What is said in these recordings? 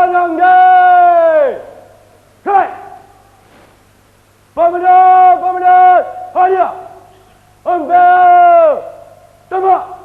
Barangay! Right! Pemenang! Hadiah! Ambil! Tembak!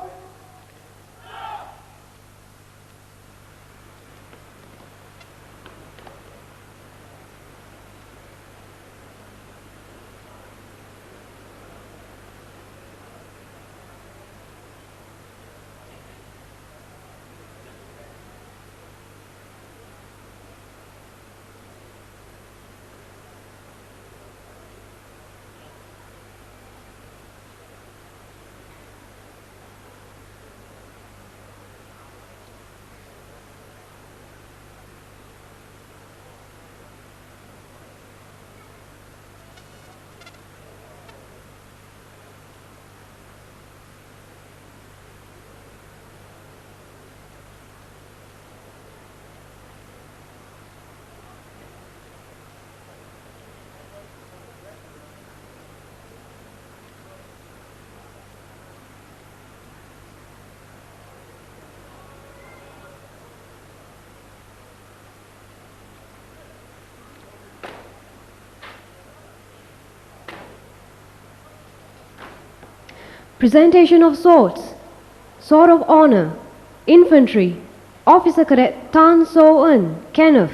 Presentation of swords. Sword of Honor. Infantry. Officer Cadet Tan So Eun, Kenneth.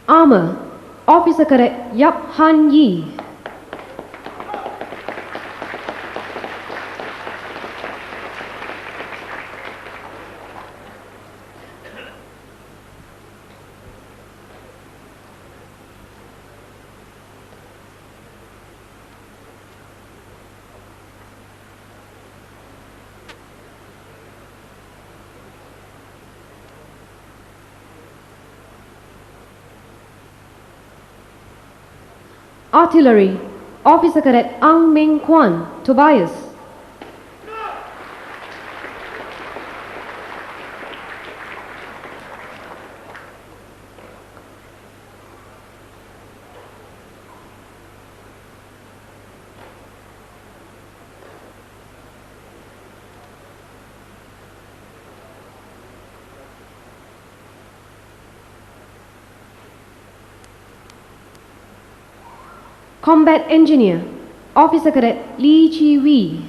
Armor. Officer Cadet Yap Han Yi. Artillery. Officer Cadet Ang Ming Kwan, Tobias. Combat Engineer. Officer Cadet Lee Chi Wee.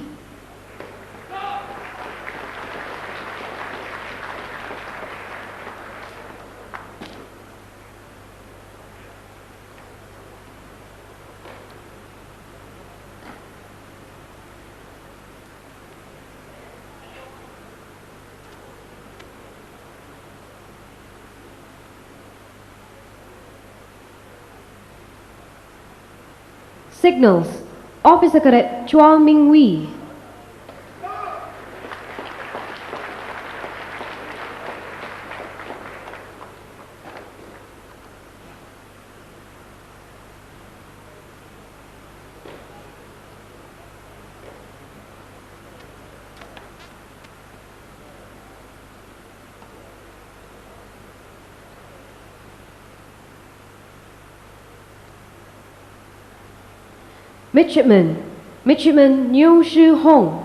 Signals. Officer Cadet Chua Ming Wee. Midshipman. Midshipman Niu Shi Hong.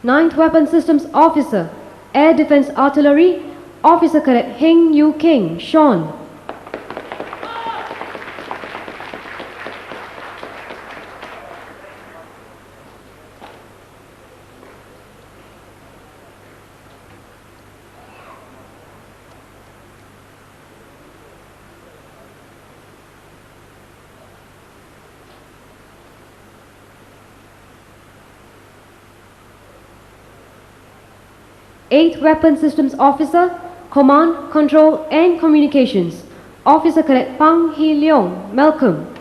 Ninth Weapon Systems Officer, Air Defense Artillery, Officer Cadet Heng Yu King, Sean. 8th Weapon Systems Officer, Command, Control and Communications, Officer Cadet Pang Hee Leong, Malcolm.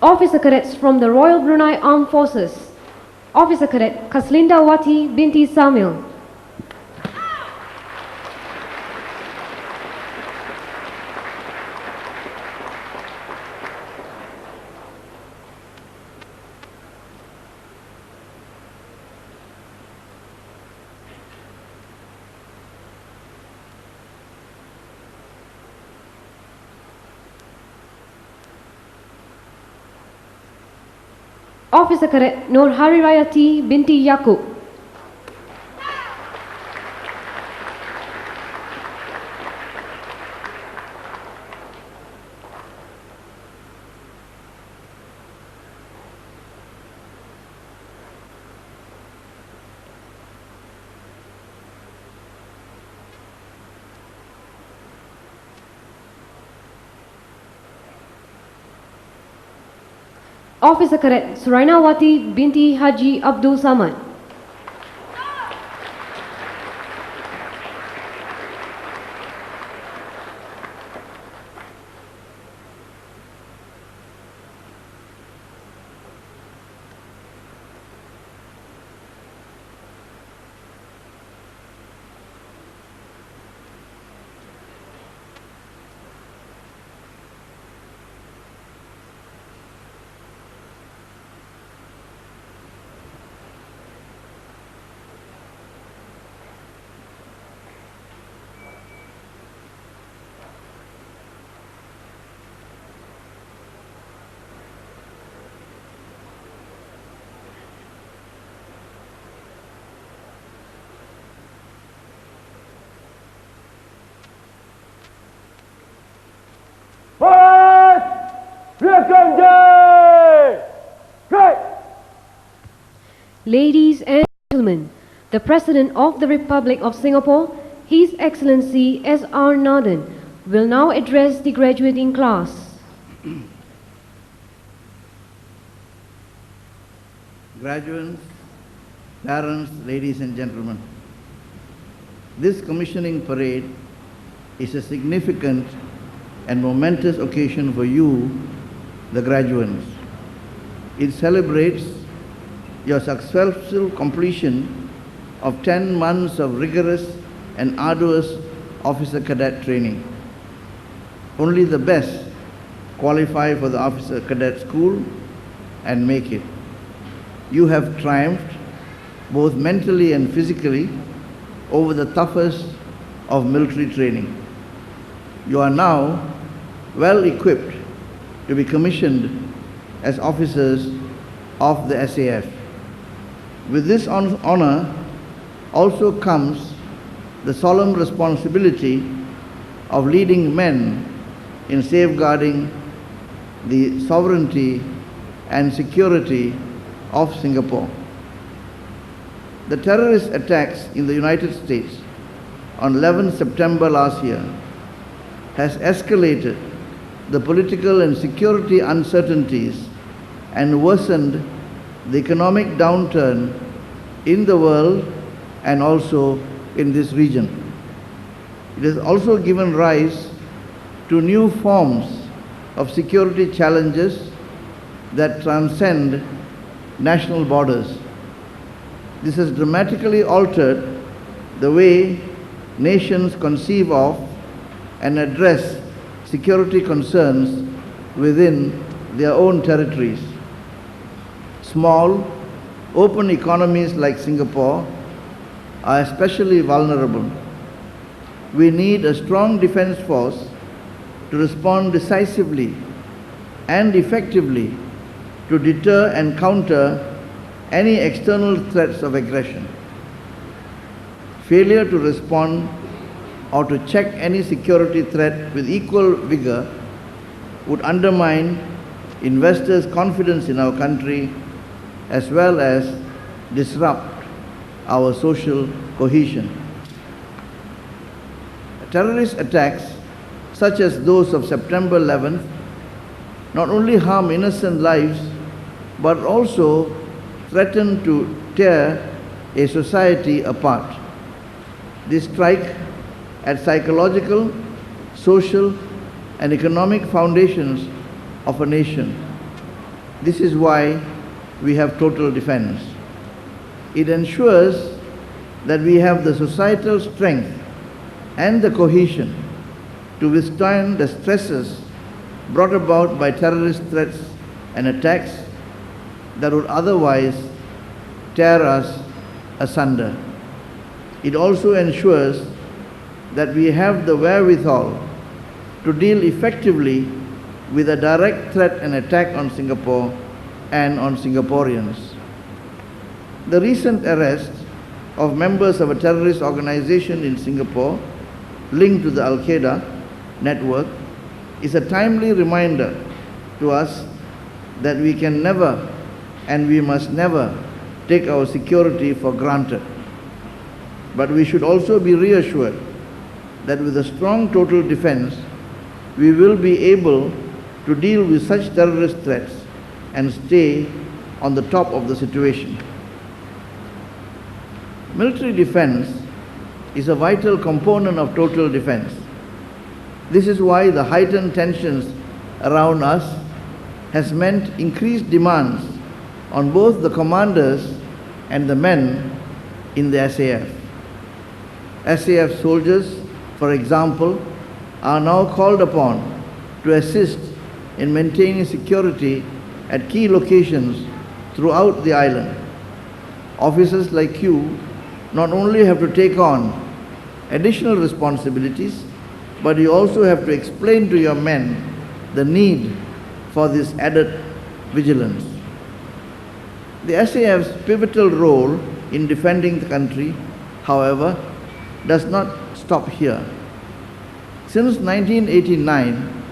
Officer Cadets from the Royal Brunei Armed Forces, Officer Cadet Kaslinda Wati binti Samuel. Officer Cadet Nur Harirayati binti Yaakob. Officer Cadet Surainawati binti Haji Abdul Samad. Ladies and gentlemen, the President of the Republic of Singapore, His Excellency S.R. Nathan, will now address the graduating class. Graduates, parents, ladies and gentlemen, this commissioning parade is a significant and momentous occasion for you, the graduates. It celebrates your successful completion of 10 months of rigorous and arduous officer cadet training. Only the best qualify for the officer cadet school and make it. You have triumphed both mentally and physically over the toughest of military training. You are now well equipped to be commissioned as officers of the SAF. With this honor also comes the solemn responsibility of leading men in safeguarding the sovereignty and security of Singapore. The terrorist attacks in the United States on 11 September last year has escalated the political and security uncertainties and worsened the economic downturn in the world and also in this region. It has also given rise to new forms of security challenges that transcend national borders. This has dramatically altered the way nations conceive of and address security concerns within their own territories. Small, open economies like Singapore are especially vulnerable. We need a strong defense force to respond decisively and effectively to deter and counter any external threats of aggression. Failure to respond or to check any security threat with equal vigor would undermine investors' confidence in our country, as well as disrupt our social cohesion. Terrorist attacks, such as those of September 11th, not only harm innocent lives, but also threaten to tear a society apart. They strike at psychological, social, and economic foundations of a nation. This is why we have total defense. It ensures that we have the societal strength and the cohesion to withstand the stresses brought about by terrorist threats and attacks that would otherwise tear us asunder. It also ensures that we have the wherewithal to deal effectively with a direct threat and attack on Singapore and on Singaporeans. The recent arrest of members of a terrorist organization in Singapore linked to the Al-Qaeda network is a timely reminder to us that we can never and we must never take our security for granted. But we should also be reassured that with a strong total defense, we will be able to deal with such terrorist threats and stay on the top of the situation. Military defense is a vital component of total defense. This is why the heightened tensions around us has meant increased demands on both the commanders and the men in the SAF. SAF soldiers, for example, are now called upon to assist in maintaining security at key locations throughout the island. Officers like you not only have to take on additional responsibilities, but you also have to explain to your men the need for this added vigilance. The SAF's pivotal role in defending the country, however, does not stop here. Since 1989,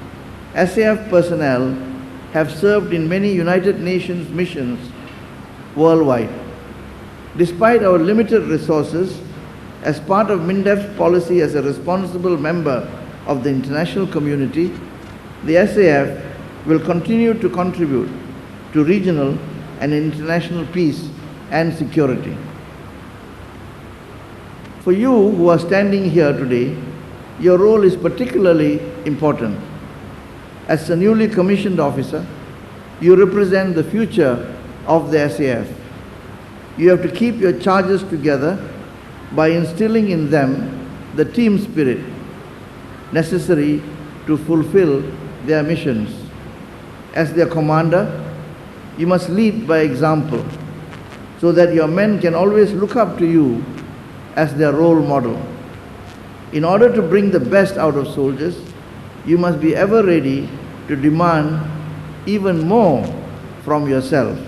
SAF personnel have served in many United Nations missions worldwide. Despite our limited resources, as part of MINDEF's policy as a responsible member of the international community, the SAF will continue to contribute to regional and international peace and security. For you who are standing here today, your role is particularly important. As a newly commissioned officer, you represent the future of the SAF. You have to keep your charges together by instilling in them the team spirit necessary to fulfill their missions. As their commander, you must lead by example so that your men can always look up to you as their role model. In order to bring the best out of soldiers, you must be ever ready to demand even more from yourself.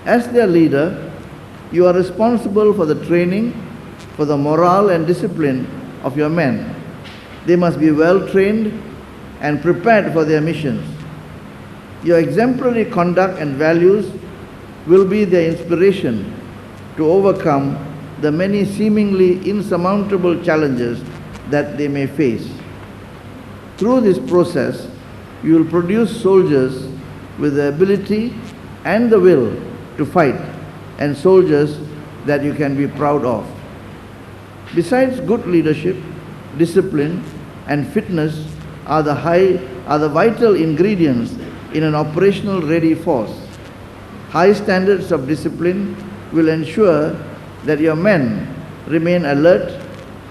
As their leader, you are responsible for the training, for the morale and discipline of your men. They must be well trained and prepared for their missions. Your exemplary conduct and values will be their inspiration to overcome the many seemingly insurmountable challenges that they may face. Through this process, you will produce soldiers with the ability and the will to fight, and soldiers that you can be proud of. Besides good leadership, discipline, and fitness are the vital ingredients in an operational ready force. High standards of discipline will ensure that your men remain alert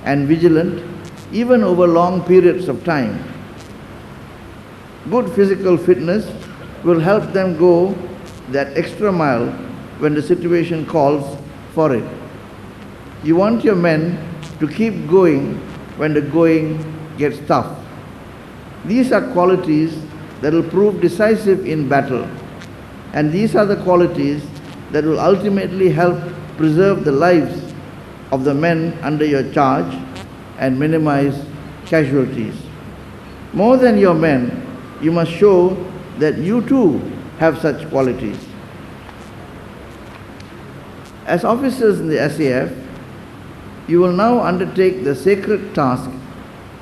and vigilant even over long periods of time. Good physical fitness will help them go that extra mile when the situation calls for it. You want your men to keep going when the going gets tough. These are qualities that will prove decisive in battle, and these are the qualities that will ultimately help preserve the lives of the men under your charge and minimize casualties. More than your men, you must show that you too have such qualities. As officers in the SAF, you will now undertake the sacred task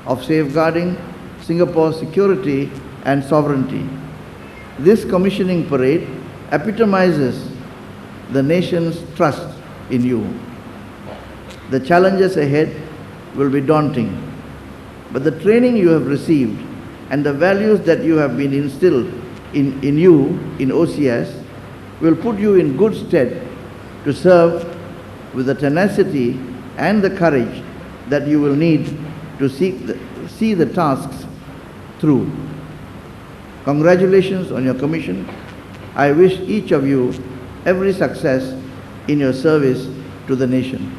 of safeguarding Singapore's security and sovereignty. This commissioning parade epitomizes the nation's trust in you. The challenges ahead will be daunting, but the training you have received and the values that you have been instilled in you in OCS will put you in good stead to serve with the tenacity and the courage that you will need to see the tasks through. Congratulations on your commission. I wish each of you every success in your service to the nation.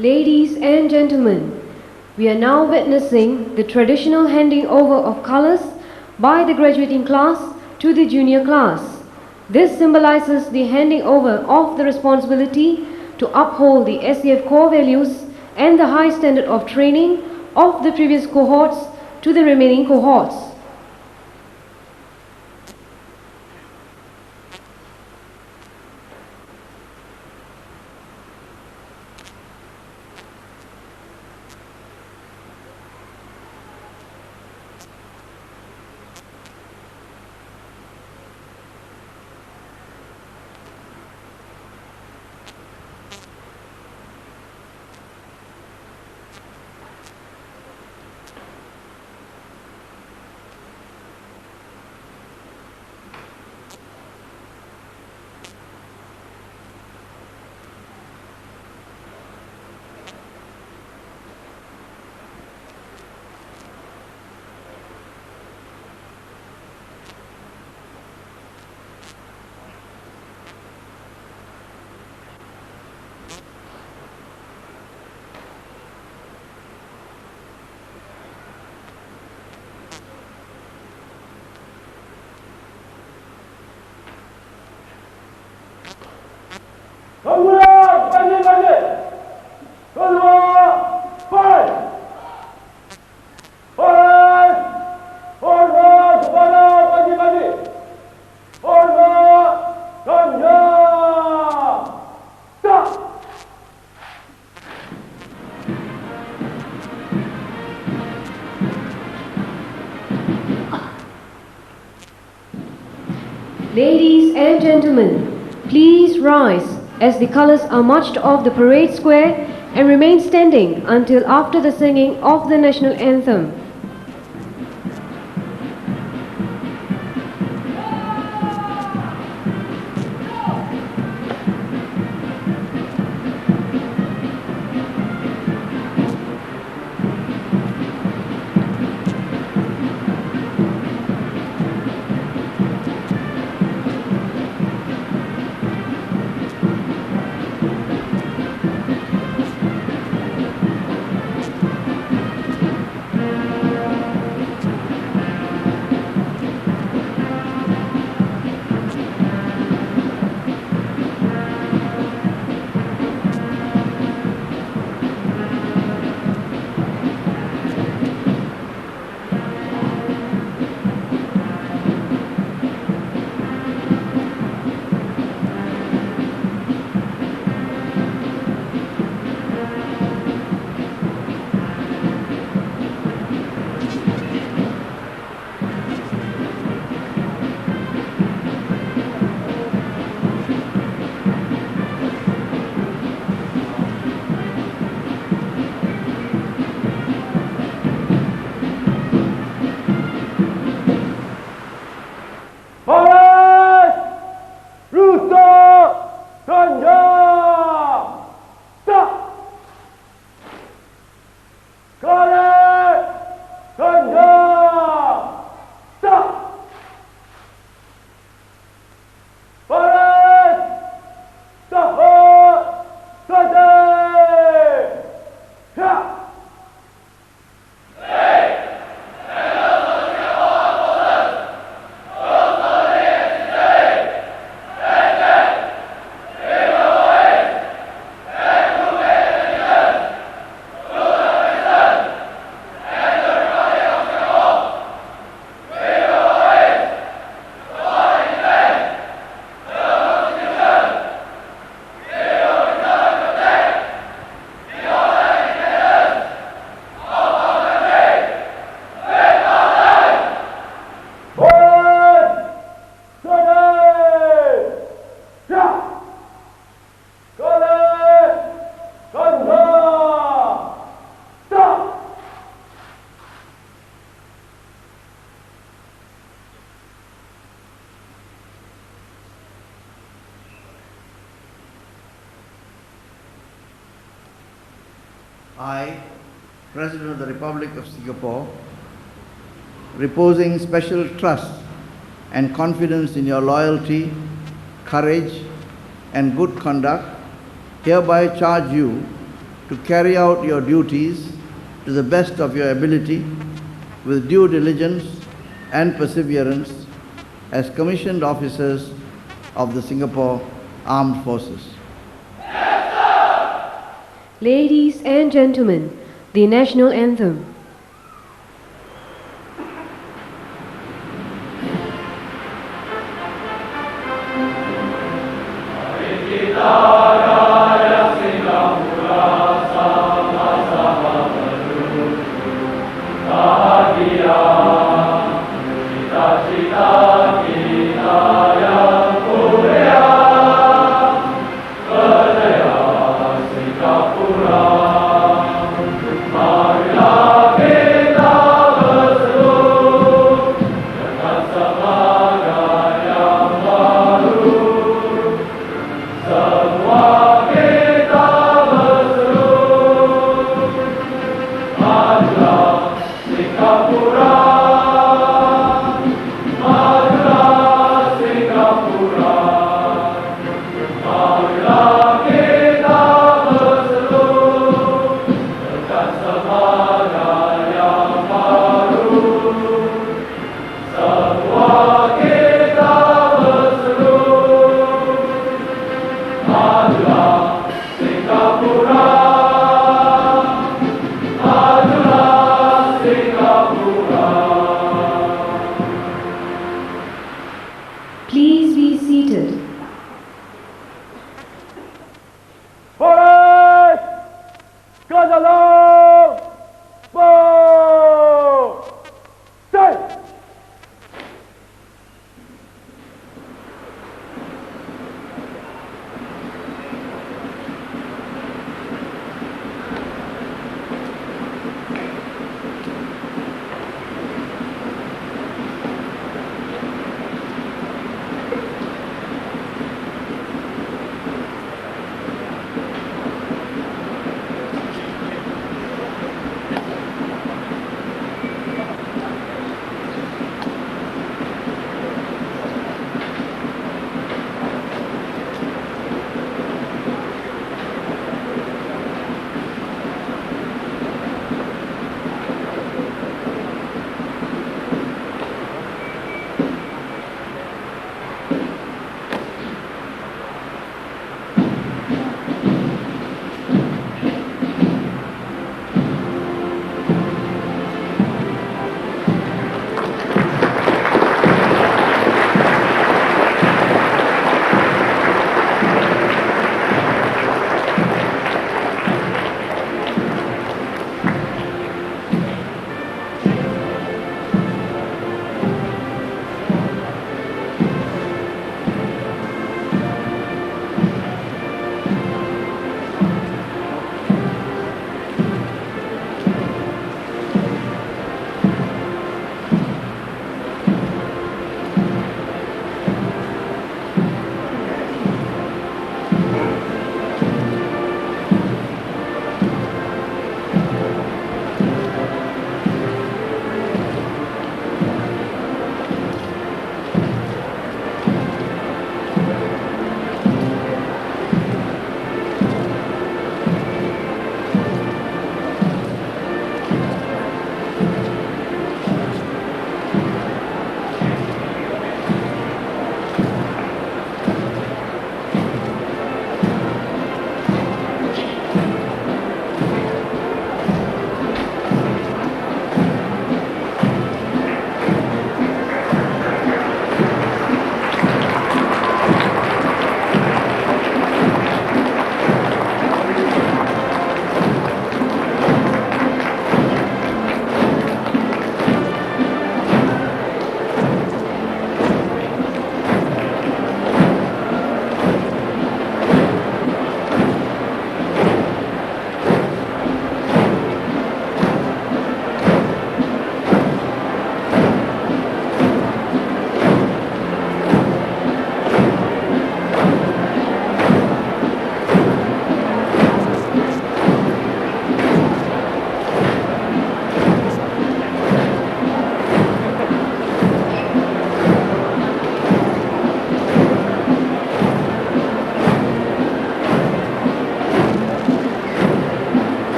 Ladies and gentlemen, we are now witnessing the traditional handing over of colors by the graduating class to the junior class. This symbolizes the handing over of the responsibility to uphold the SAF core values and the high standard of training of the previous cohorts to the remaining cohorts. Ladies and gentlemen, please rise as the colors are marched off the parade square and remain standing until after the singing of the national anthem. I, President of the Republic of Singapore, reposing special trust and confidence in your loyalty, courage, and good conduct, hereby charge you to carry out your duties to the best of your ability with due diligence and perseverance as commissioned officers of the Singapore Armed Forces. Ladies and gentlemen, the national anthem. Semua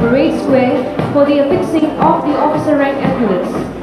parade square for the affixing of the officer rank epaulets.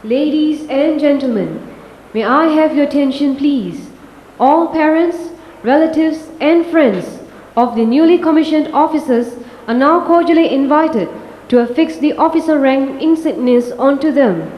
Ladies and gentlemen, may I have your attention please? All parents, relatives and friends of the newly commissioned officers are now cordially invited to affix the officer rank insignias onto them.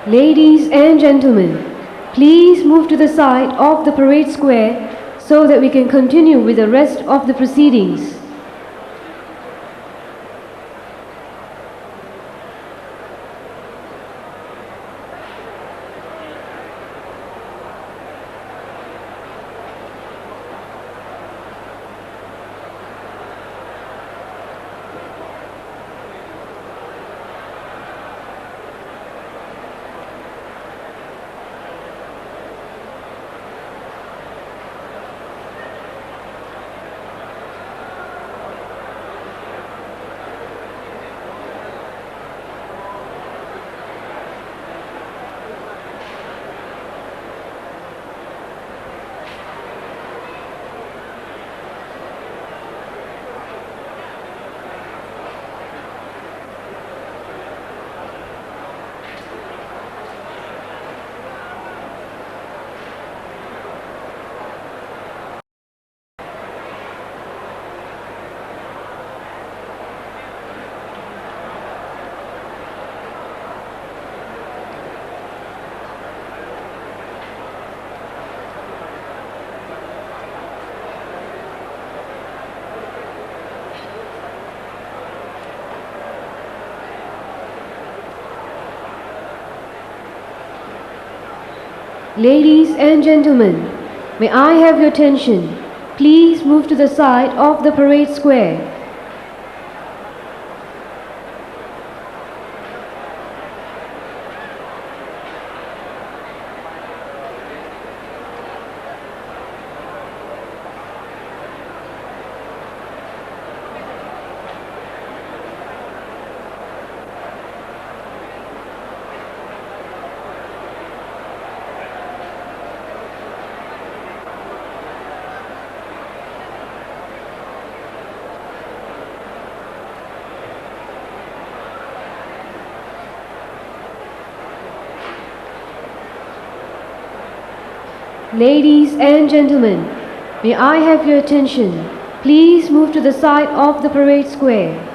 Ladies and gentlemen, please move to the side of the parade square so that we can continue with the rest of the proceedings. Ladies and gentlemen, may I have your attention? Please move to the side of the parade square. Ladies and gentlemen, may I have your attention? Please move to the side of the parade square.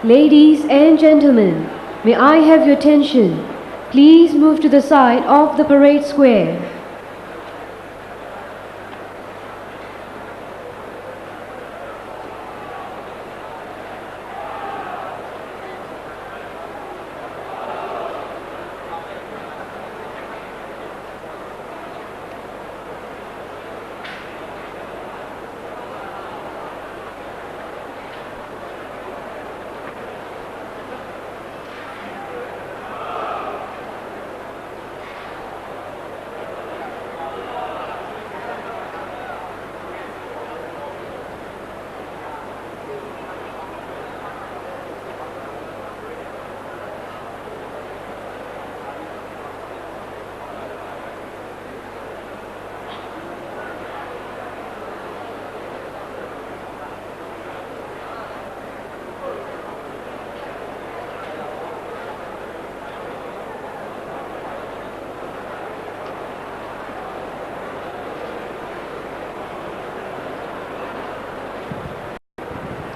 Ladies and gentlemen, may I have your attention? Please move to the side of the parade square.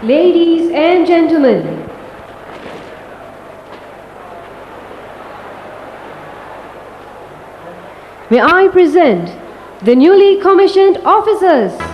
Ladies and gentlemen, may I present the newly commissioned officers.